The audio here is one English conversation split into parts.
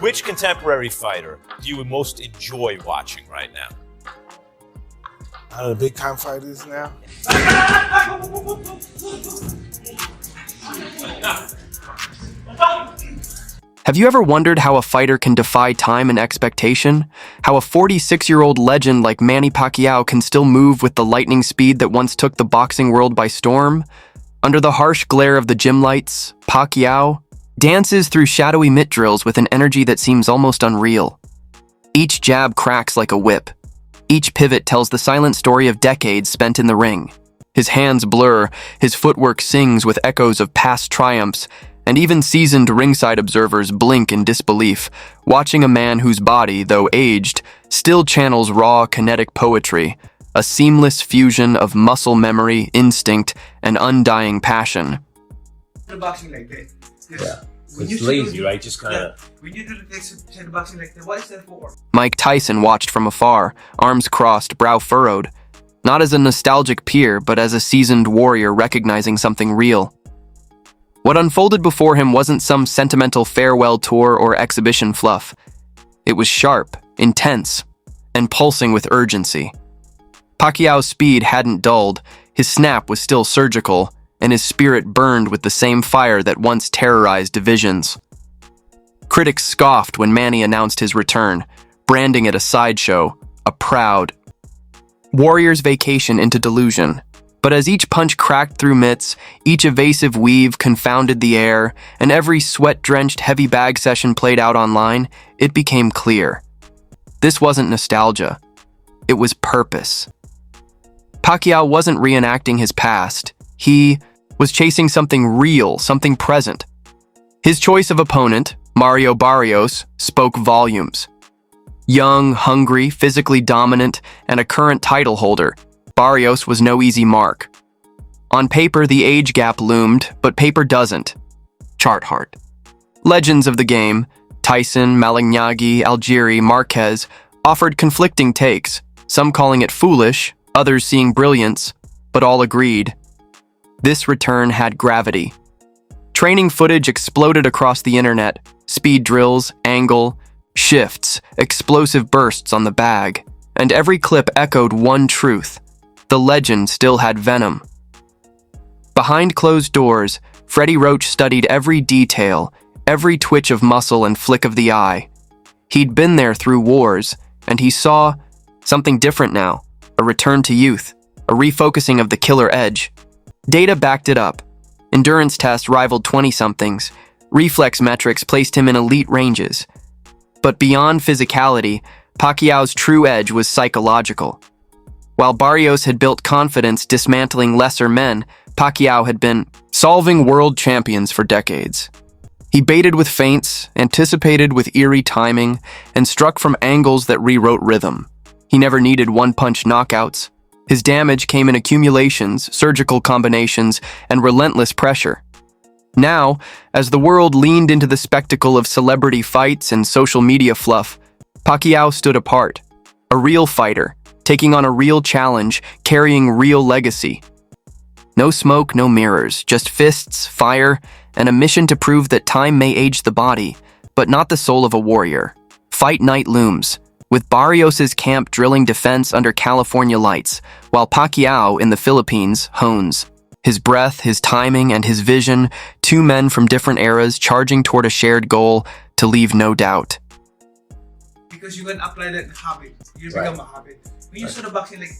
Which contemporary fighter do you most enjoy watching right now? Out of the big time fighters now? Have you ever wondered how a fighter can defy time and expectation? How a 46-year-old legend like Manny Pacquiao can still move with the lightning speed that once took the boxing world by storm? Under the harsh glare of the gym lights, Pacquiao dances through shadowy mitt drills with an energy that seems almost unreal. Each jab cracks like a whip. Each pivot tells the silent story of decades spent in the ring. His hands blur, his footwork sings with echoes of past triumphs, and even seasoned ringside observers blink in disbelief, watching a man whose body, though aged, still channels raw, kinetic poetry, a seamless fusion of muscle memory, instinct, and undying passion. Boxing like that. Yeah. It's lazy, right? Just kind of. When you do the boxing like that, what is that for? Mike Tyson watched from afar, arms crossed, brow furrowed, not as a nostalgic peer, but as a seasoned warrior recognizing something real. What unfolded before him wasn't some sentimental farewell tour or exhibition fluff. It was sharp, intense, and pulsing with urgency. Pacquiao's speed hadn't dulled, his snap was still surgical, and his spirit burned with the same fire that once terrorized divisions. Critics scoffed when Manny announced his return, branding it a sideshow, a proud warrior's vacation into delusion. But as each punch cracked through mitts, each evasive weave confounded the air, and every sweat-drenched heavy bag session played out online, it became clear. This wasn't nostalgia. It was purpose. Pacquiao wasn't reenacting his past. He was chasing something real, something present. His choice of opponent, Mario Barrios, spoke volumes. Young, hungry, physically dominant, and a current title holder, Barrios was no easy mark. On paper, the age gap loomed, but paper doesn't. Chart heart. Legends of the game, Tyson, Malignaggi, Algieri, Marquez, offered conflicting takes, some calling it foolish, others seeing brilliance, but all agreed. This return had gravity. Training footage exploded across the internet, speed drills, angle, shifts, explosive bursts on the bag, and every clip echoed one truth. The legend still had venom. Behind closed doors, Freddie Roach studied every detail, every twitch of muscle and flick of the eye. He'd been there through wars, and he saw something different now, a return to youth, a refocusing of the killer edge. Data backed it up. Endurance tests rivaled 20-somethings. Reflex metrics placed him in elite ranges. But beyond physicality, Pacquiao's true edge was psychological. While Barrios had built confidence dismantling lesser men, Pacquiao had been solving world champions for decades. He baited with feints, anticipated with eerie timing, and struck from angles that rewrote rhythm. He never needed one-punch knockouts. His damage came in accumulations, surgical combinations, and relentless pressure. Now, as the world leaned into the spectacle of celebrity fights and social media fluff, Pacquiao stood apart, a real fighter, taking on a real challenge, carrying real legacy. No smoke, no mirrors, just fists, fire, and a mission to prove that time may age the body, but not the soul of a warrior. Fight night looms, with Barrios' camp drilling defense under California lights, while Pacquiao in the Philippines hones. His breath, his timing, and his vision, two men from different eras charging toward a shared goal to leave no doubt. Because you can apply that habit. You become a habit. When you start boxing like...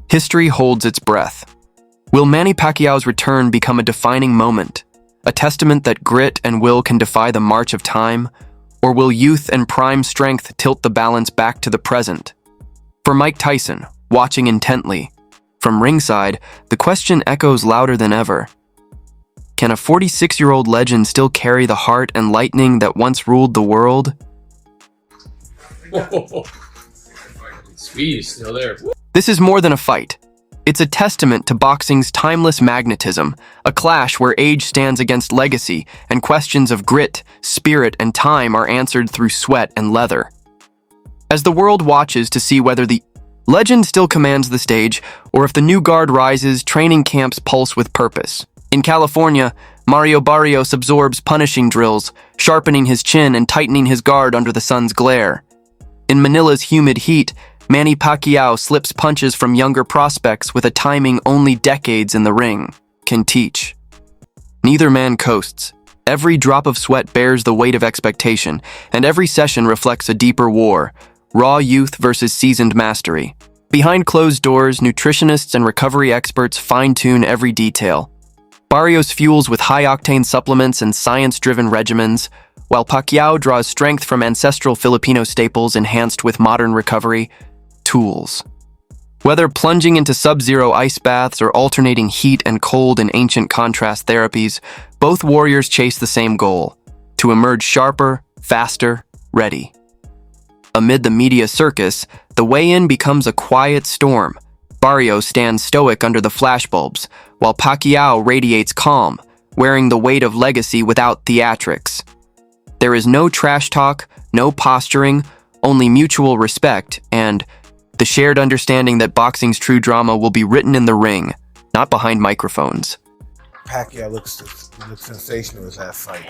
History holds its breath. Will Manny Pacquiao's return become a defining moment, a testament that grit and will can defy the march of time, or will youth and prime strength tilt the balance back to the present? For Mike Tyson, watching intently, from ringside, the question echoes louder than ever. Can a 46-year-old legend still carry the heart and lightning that once ruled the world? Whoa. Speed is still there. This is more than a fight. It's a testament to boxing's timeless magnetism, a clash where age stands against legacy, and questions of grit, spirit, and time are answered through sweat and leather. As the world watches to see whether the legend still commands the stage, or if the new guard rises, training camps pulse with purpose. In California, Mario Barrios absorbs punishing drills, sharpening his chin and tightening his guard under the sun's glare. In Manila's humid heat, Manny Pacquiao slips punches from younger prospects with a timing only decades in the ring can teach. Neither man coasts. Every drop of sweat bears the weight of expectation, and every session reflects a deeper war, raw youth versus seasoned mastery. Behind closed doors, nutritionists and recovery experts fine-tune every detail. Barrios fuels with high-octane supplements and science-driven regimens, while Pacquiao draws strength from ancestral Filipino staples enhanced with modern recovery tools. Whether plunging into sub-zero ice baths or alternating heat and cold in ancient contrast therapies, both warriors chase the same goal: to emerge sharper, faster, ready. Amid the media circus, the weigh-in becomes a quiet storm. Barrios stands stoic under the flashbulbs, while Pacquiao radiates calm, wearing the weight of legacy without theatrics. There is no trash talk, no posturing, only mutual respect and the shared understanding that boxing's true drama will be written in the ring, not behind microphones. Pacquiao looks sensational as that fight.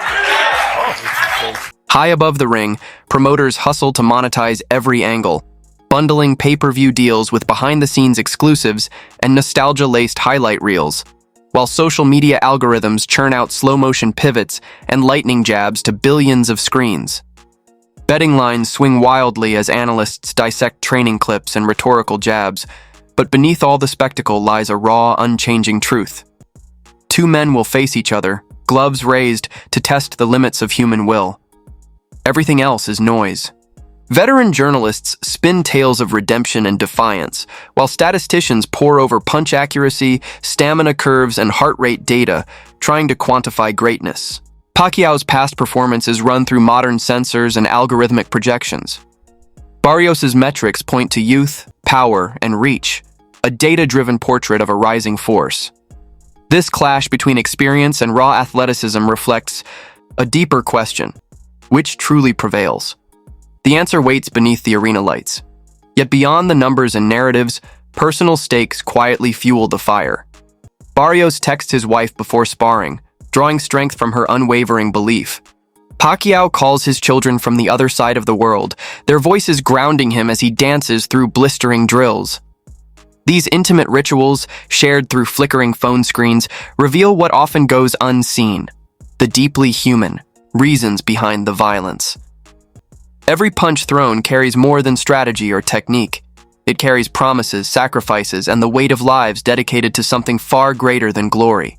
High above the ring, promoters hustle to monetize every angle, bundling pay-per-view deals with behind-the-scenes exclusives and nostalgia-laced highlight reels, while social media algorithms churn out slow-motion pivots and lightning jabs to billions of screens. Betting lines swing wildly as analysts dissect training clips and rhetorical jabs, but beneath all the spectacle lies a raw, unchanging truth. Two men will face each other, gloves raised, to test the limits of human will. Everything else is noise. Veteran journalists spin tales of redemption and defiance, while statisticians pore over punch accuracy, stamina curves, and heart rate data, trying to quantify greatness. Pacquiao's past performance is run through modern sensors and algorithmic projections. Barrios's metrics point to youth, power, and reach, a data-driven portrait of a rising force. This clash between experience and raw athleticism reflects a deeper question: which truly prevails? The answer waits beneath the arena lights. Yet beyond the numbers and narratives, personal stakes quietly fuel the fire. Barrios texts his wife before sparring, drawing strength from her unwavering belief. Pacquiao calls his children from the other side of the world, their voices grounding him as he dances through blistering drills. These intimate rituals, shared through flickering phone screens, reveal what often goes unseen: the deeply human reasons behind the violence. Every punch thrown carries more than strategy or technique. It carries promises, sacrifices, and the weight of lives dedicated to something far greater than glory.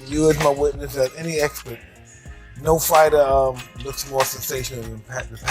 You as my witness, as any expert, no fighter looks more sensational than the